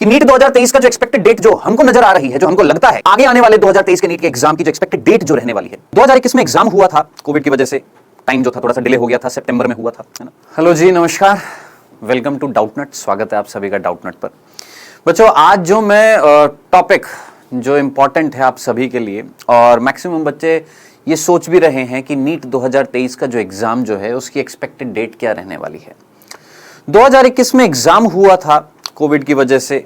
कि नीट 2023 का जो एक्सपेक्टेड डेट जो हमको नजर आ रही है, जो हमको लगता है आगे आने वाले 2023 के नीट के एग्जाम की जो एक्सपेक्टेड डेट जो रहने वाली है, 2021 में एग्जाम हुआ था, कोविड की वजह से टाइम जो था थोड़ा सा डिले हो गया था, सितंबर में हुआ था, है ना। हेलो जी, नमस्कार, वेलकम टू डाउटनट। स्वागत है आप सभी का डाउटनट पर। बच्चों, आज जो मैं टॉपिक जो इंपॉर्टेंट है आप सभी के लिए, और मैक्सिमम बच्चे ये सोच भी रहे हैं कि नीट 2023 का जो एग्जाम जो है उसकी एक्सपेक्टेड डेट क्या रहने वाली है। 2021 में एग्जाम हुआ था, कोविड की वजह से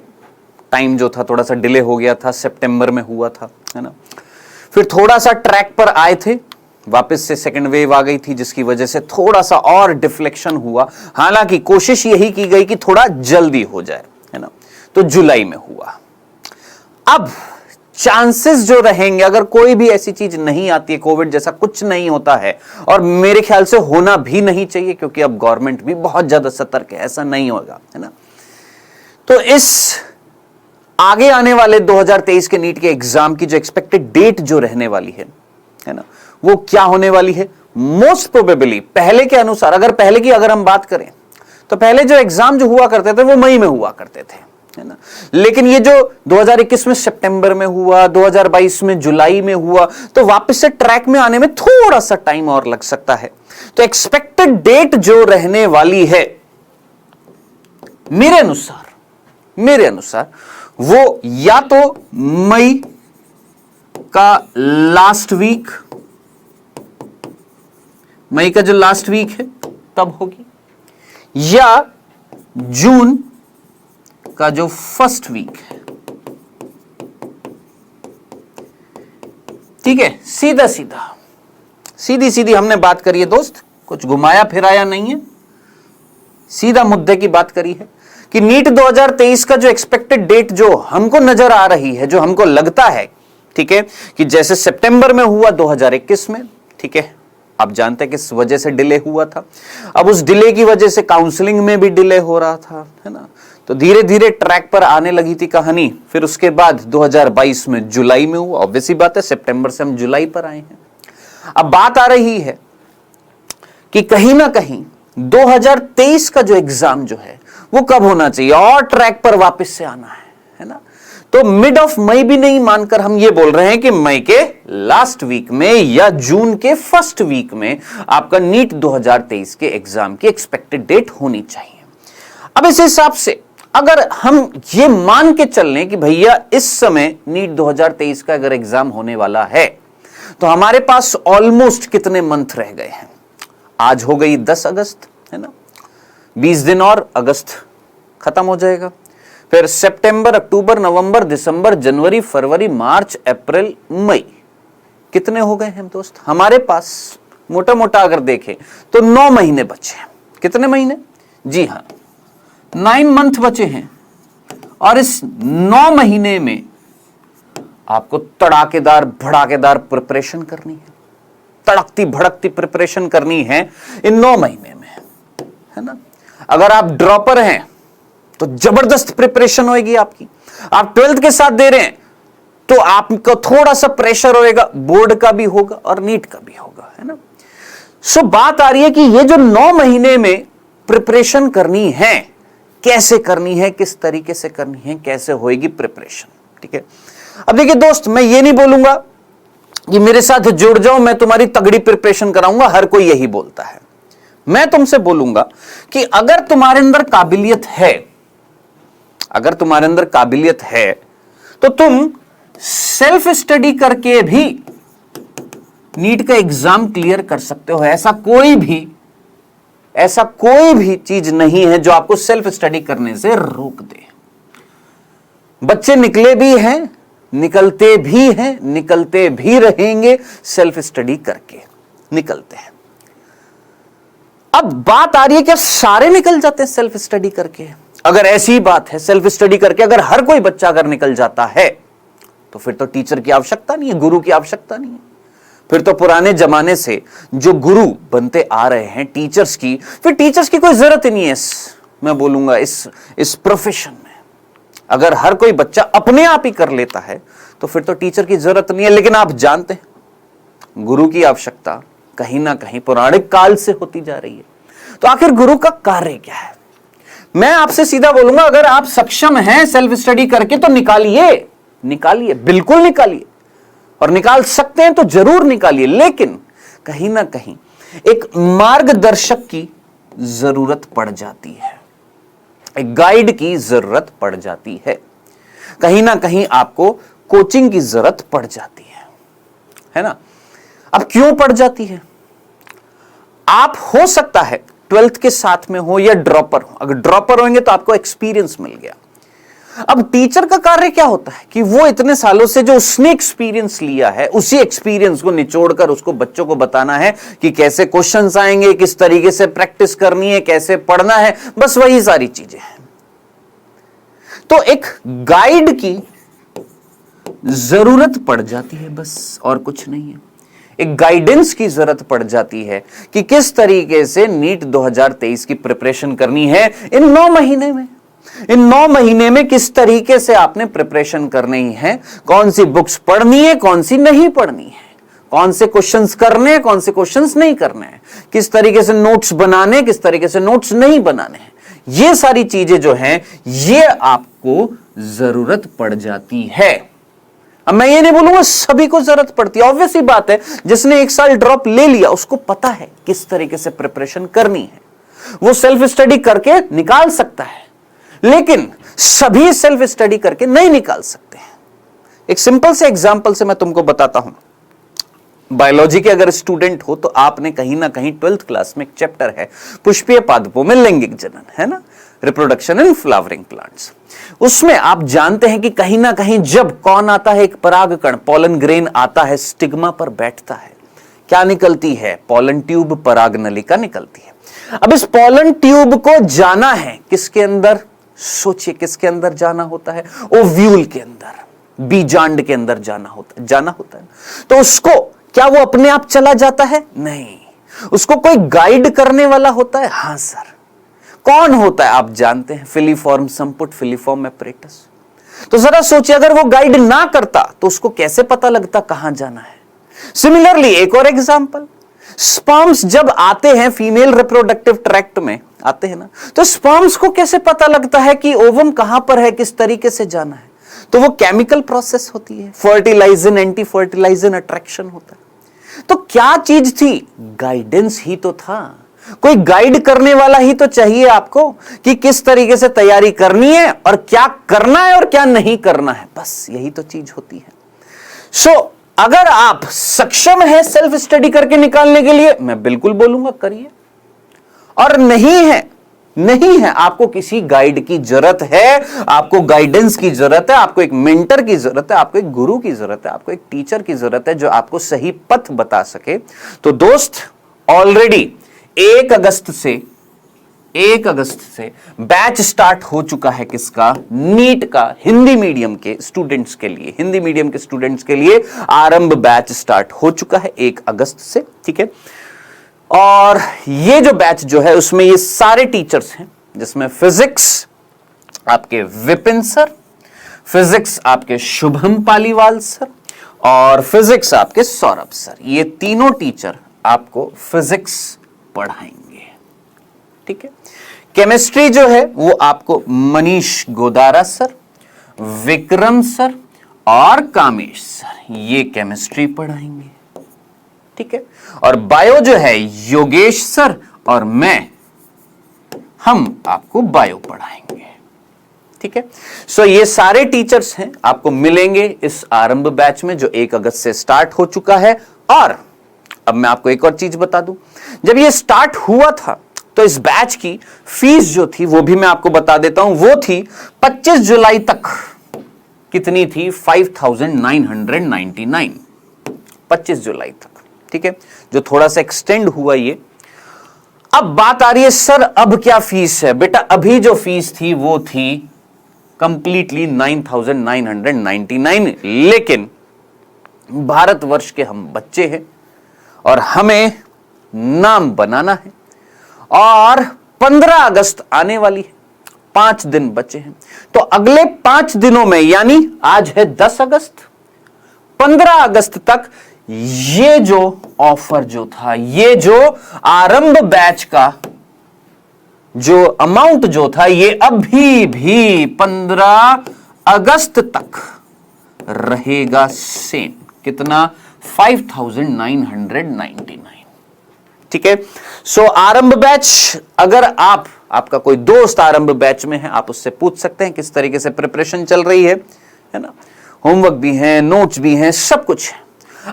टाइम जो था थोड़ा सा डिले हो गया था, सितंबर में हुआ था, है ना। फिर थोड़ा सा ट्रैक पर आए थे, वापस से सेकेंड वेव आ गई थी जिसकी वजह से थोड़ा सा और डिफ्लेक्शन हुआ। हालांकि कोशिश यही की गई कि थोड़ा जल्दी हो जाए, है ना, तो जुलाई में हुआ। अब चांसेस जो रहेंगे, अगर कोई भी ऐसी चीज नहीं आती है, कोविड जैसा कुछ नहीं होता है, और मेरे ख्याल से होना भी नहीं चाहिए क्योंकि अब गवर्नमेंट भी बहुत ज्यादा सतर्क है, ऐसा नहीं होगा, है ना। तो इस आगे आने वाले 2023 के नीट के एग्जाम की जो एक्सपेक्टेड डेट जो रहने वाली है ना, वो क्या होने वाली है। मोस्ट प्रोबेबली पहले के अनुसार, अगर हम बात करें तो पहले जो एग्जाम जो हुआ करते थे वो मई में हुआ करते थे, है ना। लेकिन ये जो 2021 में सितंबर में हुआ, 2022 में जुलाई में हुआ, तो वापस से ट्रैक में आने में थोड़ा सा टाइम और लग सकता है। तो एक्सपेक्टेड डेट जो रहने वाली है मेरे अनुसार वो या तो मई का लास्ट वीक, मई का जो लास्ट वीक है तब होगी, या जून का जो फर्स्ट वीक है। ठीक है, सीधी हमने बात करी है दोस्त, कुछ घुमाया फिराया नहीं है, सीधा मुद्दे की बात करी है कि नीट 2023 का जो एक्सपेक्टेड डेट जो हमको नजर आ रही है, जो हमको लगता है, ठीक है, कि जैसे सितंबर में हुआ 2021 में, ठीक है, आप जानते हैं किस वजह से डिले हुआ था। अब उस डिले की वजह से काउंसलिंग में भी डिले हो रहा था, है ना। तो धीरे धीरे ट्रैक पर आने लगी थी कहानी। फिर उसके बाद 2022 में जुलाई में हुआ। ऑब्वियसली बात है, सितंबर से हम जुलाई पर आए हैं। अब बात आ रही है कि कहीं ना कहीं 2023 का जो एग्जाम जो है वो कब होना चाहिए और ट्रैक पर वापस से आना है ना। तो मिड ऑफ मई भी नहीं मानकर हम ये बोल रहे हैं कि मई के लास्ट वीक में या जून के फर्स्ट वीक में आपका नीट 2023 के एग्जाम की एक्सपेक्टेड डेट होनी चाहिए। अब इस हिसाब से अगर हम ये मान के चल लें कि भैया इस समय नीट 2023 का अगर एग्जाम होने वाला है, तो हमारे पास ऑलमोस्ट कितने मंथ रह गए हैं। आज हो गई 10 अगस्त, है ना, 20 दिन और अगस्त खत्म हो जाएगा। फिर सितंबर, अक्टूबर, नवंबर, दिसंबर, जनवरी, फरवरी, मार्च, अप्रैल, मई, कितने हो गए हैं दोस्त। हमारे पास मोटा मोटा अगर देखें तो 9 महीने बचे हैं। कितने महीने? जी हां, 9 मंथ बचे हैं। और इस 9 महीने में आपको तड़ाकेदार भड़ाकेदार प्रिपरेशन करनी है, तड़कती भड़कती प्रिपरेशन करनी है इन 9 महीने में, है ना। अगर आप ड्रॉपर हैं तो जबरदस्त प्रिपरेशन होगी आपकी। आप 12th के साथ दे रहे हैं तो आपको थोड़ा सा प्रेशर होएगा, बोर्ड का भी होगा और नीट का भी होगा, है ना। सो बात आ रही है कि ये जो 9 महीने में प्रिपरेशन करनी है, कैसे करनी है, किस तरीके से करनी है, कैसे होएगी प्रिपरेशन, ठीक है। अब देखिए दोस्त, मैं ये नहीं बोलूंगा कि मेरे साथ जुड़ जाओ, मैं तुम्हारी तगड़ी प्रिपरेशन कराऊंगा, हर कोई यही बोलता है। मैं तुमसे बोलूंगा कि अगर तुम्हारे अंदर काबिलियत है, तो तुम सेल्फ स्टडी करके भी नीट का एग्जाम क्लियर कर सकते हो। ऐसा कोई भी चीज नहीं है जो आपको सेल्फ स्टडी करने से रोक दे। बच्चे निकले भी हैं, निकलते भी रहेंगे, सेल्फ स्टडी करके निकलते हैं। अब बात आ रही है कि सारे निकल जाते हैं सेल्फ स्टडी करके। अगर ऐसी बात है, सेल्फ स्टडी करके अगर हर कोई बच्चा अगर निकल जाता है, तो फिर तो टीचर की आवश्यकता नहीं है, गुरु की आवश्यकता नहीं है। फिर तो पुराने जमाने से जो गुरु बनते आ रहे हैं टीचर्स की, फिर टीचर्स की कोई जरूरत ही नहीं है। मैं बोलूंगा इस प्रोफेशन में अगर हर कोई बच्चा अपने आप ही कर लेता है तो फिर तो टीचर की जरूरत नहीं है। लेकिन आप जानते हैं गुरु की आवश्यकता कहीं ना कहीं पौराणिक काल से होती जा रही है। तो आखिर गुरु का कार्य क्या है? मैं आपसे सीधा बोलूंगा, अगर आप सक्षम हैं सेल्फ स्टडी करके तो निकालिए, निकालिए, बिल्कुल निकालिए, और निकाल सकते हैं तो जरूर निकालिए। लेकिन कहीं ना कहीं एक मार्गदर्शक की जरूरत पड़ जाती है, एक गाइड की जरूरत पड़ जाती है, कहीं ना कहीं आपको कोचिंग की जरूरत पड़ जाती है ना। अब क्यों पड़ जाती है? आप हो सकता है 12th के साथ में हो या ड्रॉपर हो, अगर ड्रॉपर होंगे तो आपको एक्सपीरियंस मिल गया। अब टीचर का कार्य क्या होता है कि वो इतने सालों से जो उसने एक्सपीरियंस लिया है, उसी एक्सपीरियंस को निचोड़कर उसको बच्चों को बताना है कि कैसे क्वेश्चंस आएंगे, किस तरीके से प्रैक्टिस करनी है, कैसे पढ़ना है, बस वही सारी चीजें हैं। तो एक गाइड की जरूरत पड़ जाती है, बस, और कुछ नहीं है। एक गाइडेंस की जरूरत पड़ जाती है कि किस तरीके से नीट 2023 की प्रिपरेशन करनी है इन 9 महीने में। इन 9 महीने में किस तरीके से आपने प्रिपरेशन करनी है, कौन सी बुक्स पढ़नी है, कौन सी नहीं पढ़नी है, कौन से क्वेश्चंस करने हैं, कौन से क्वेश्चंस नहीं करने हैं, किस तरीके से नोट्स बनाने, किस तरीके से नोट्स नहीं बनाने हैं। ये सारी चीजें जो हैं, ये आपको जरूरत पड़ जाती है। अब मैं ये नहीं बोलूंगा सभी को जरूरत पड़ती है, ऑब्वियस ही बात है, जिसने 1 साल ड्रॉप ले लिया उसको पता है किस तरीके से प्रिपरेशन करनी है, वो सेल्फ स्टडी करके निकाल सकता है। लेकिन सभी सेल्फ स्टडी करके नहीं निकाल सकते हैं। एक सिंपल से एग्जांपल से मैं तुमको बताता हूं। बायोलॉजी के अगर स्टूडेंट हो तो आपने कहीं ना कहीं 12th क्लास में एक चैप्टर है पुष्पीय पादपों में लैंगिक जनन, है ना, रिप्रोडक्शन इन फ्लावरिंग प्लांट्स। उसमें आप जानते हैं कि कहीं ना कहीं जब कौन आता है, एक परागकण, पॉलन ग्रेन आता है, स्टिग्मा पर बैठता है, क्या निकलती है? पॉलन ट्यूब, पराग नलिका निकलती है। अब इस पॉलन ट्यूब को जाना है किसके अंदर? सोचिए किसके अंदर जाना होता है? ओव्यूल के अंदर, बीजांड के अंदर जाना होता है। तो उसको क्या वो अपने आप चला जाता है? नहीं, उसको कोई गाइड करने वाला होता है। हां सर, कौन होता है? आप जानते हैं, फिलीफॉर्म संपुट, फिलीफॉर्म एपरेटस। तो जरा सोचिए, अगर वो गाइड ना करता तो उसको कैसे पता लगता कहां जाना है? सिमिलरली एक और एग्जांपल, स्पर्म्स जब आते हैं फीमेल रिप्रोडक्टिव ट्रैक्ट में आते हैं ना, तो स्पर्म्स को कैसे पता लगता है कि ओवम कहां पर है, किस तरीके से जाना है? तो वो केमिकल प्रोसेस होती है, फर्टिलाइजन, एंटी फर्टिलाइजन अट्रैक्शन होता है। तो क्या चीज थी? गाइडेंस ही तो था। कोई गाइड करने वाला ही तो चाहिए आपको कि किस तरीके से तैयारी करनी है और क्या करना है और क्या नहीं करना है, बस यही तो चीज होती है। सो अगर आप सक्षम है सेल्फ स्टडी करके निकालने के लिए, मैं बिल्कुल बोलूंगा करिए, और नहीं है आपको किसी गाइड की जरूरत है, आपको गाइडेंस की जरूरत है, आपको एक मेंटर की जरूरत है, आपको एक गुरु की जरूरत है, आपको एक टीचर की जरूरत है जो आपको सही पथ बता सके। तो दोस्त, ऑलरेडी 1 अगस्त से बैच स्टार्ट हो चुका है किसका? नीट का, हिंदी मीडियम के स्टूडेंट्स के लिए। हिंदी मीडियम के स्टूडेंट्स के लिए आरंभ बैच स्टार्ट हो चुका है 1 अगस्त से, ठीक है। और ये जो बैच जो है उसमें ये सारे टीचर्स हैं, जिसमें फिजिक्स आपके विपिन सर, फिजिक्स आपके शुभम पालीवाल सर, और फिजिक्स आपके सौरभ सर। ये तीनों टीचर आपको फिजिक्स पढ़ाएंगे, ठीक है। केमिस्ट्री जो है वो आपको मनीष गोदारा सर, विक्रम सर और कामेश सर, ये केमिस्ट्री पढ़ाएंगे, ठीक है। और बायो जो है योगेश सर और मैं, हम आपको बायो पढ़ाएंगे, ठीक है। सो ये सारे टीचर्स हैं, आपको मिलेंगे इस आरंभ बैच में जो 1 अगस्त से स्टार्ट हो चुका है। और अब मैं आपको एक और चीज बता दूं, जब ये स्टार्ट हुआ था तो इस बैच की फीस जो थी वो भी मैं आपको बता देता हूं, वो थी 25 जुलाई तक। कितनी थी? 5999, 25 जुलाई तक, ठीक है, जो थोड़ा सा एक्सटेंड हुआ ये। अब बात आ रही है सर अब क्या फीस है? बेटा अभी जो फीस थी वो थी कंप्लीटली 9999, लेकिन भारतवर्ष के हम बच्चे हैं और हमें नाम बनाना है, और 15 अगस्त आने वाली है, 5 दिन बचे हैं। तो अगले 5 दिनों में, यानी आज है 10 अगस्त, 15 अगस्त तक ये जो ऑफर जो था, ये जो आरंभ बैच का जो अमाउंट जो था ये अभी भी 15 अगस्त तक रहेगा सेम। कितना? 5999। ठीक है। सो आरंभ बैच, अगर आपका कोई दोस्त आरंभ बैच में है, आप उससे पूछ सकते हैं किस तरीके से प्रिपरेशन चल रही है ना। होमवर्क भी है, नोट्स भी हैं, सब कुछ है।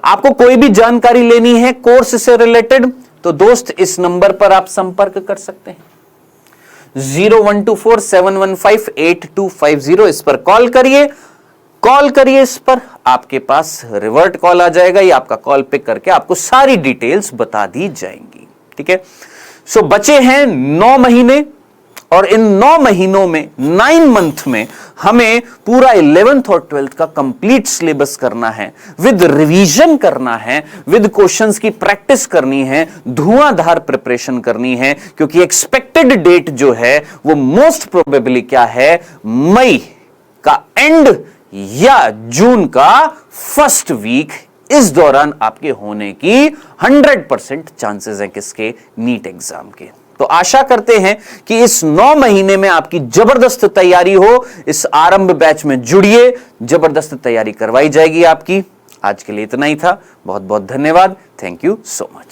आपको कोई भी जानकारी लेनी है कोर्स से रिलेटेड तो दोस्त इस नंबर पर आप संपर्क कर सकते हैं, 01247158 इस पर कॉल करिए। इस पर आपके पास रिवर्ट कॉल आ जाएगा या आपका कॉल पिक करके आपको सारी डिटेल्स बता दी जाएंगी। ठीक है। सो बचे हैं 9 महीने और इन 9 महीनों में 9 मंथ में हमें पूरा 11th और 12th का कंप्लीट सिलेबस करना है, विद रिवीजन करना है, विद क्वेश्चंस की प्रैक्टिस करनी है, धुआंधार प्रिपरेशन करनी है, क्योंकि एक्सपेक्टेड डेट जो है वो मोस्ट प्रोबेबली क्या है, मई का एंड या जून का फर्स्ट वीक। इस दौरान आपके होने की 100% चांसेस हैं किसके? नीट एग्जाम के। तो आशा करते हैं कि इस 9 महीने में आपकी जबरदस्त तैयारी हो। इस आरंभ बैच में जुड़िए, जबरदस्त तैयारी करवाई जाएगी आपकी। आज के लिए इतना ही था। बहुत बहुत धन्यवाद। Thank you so much.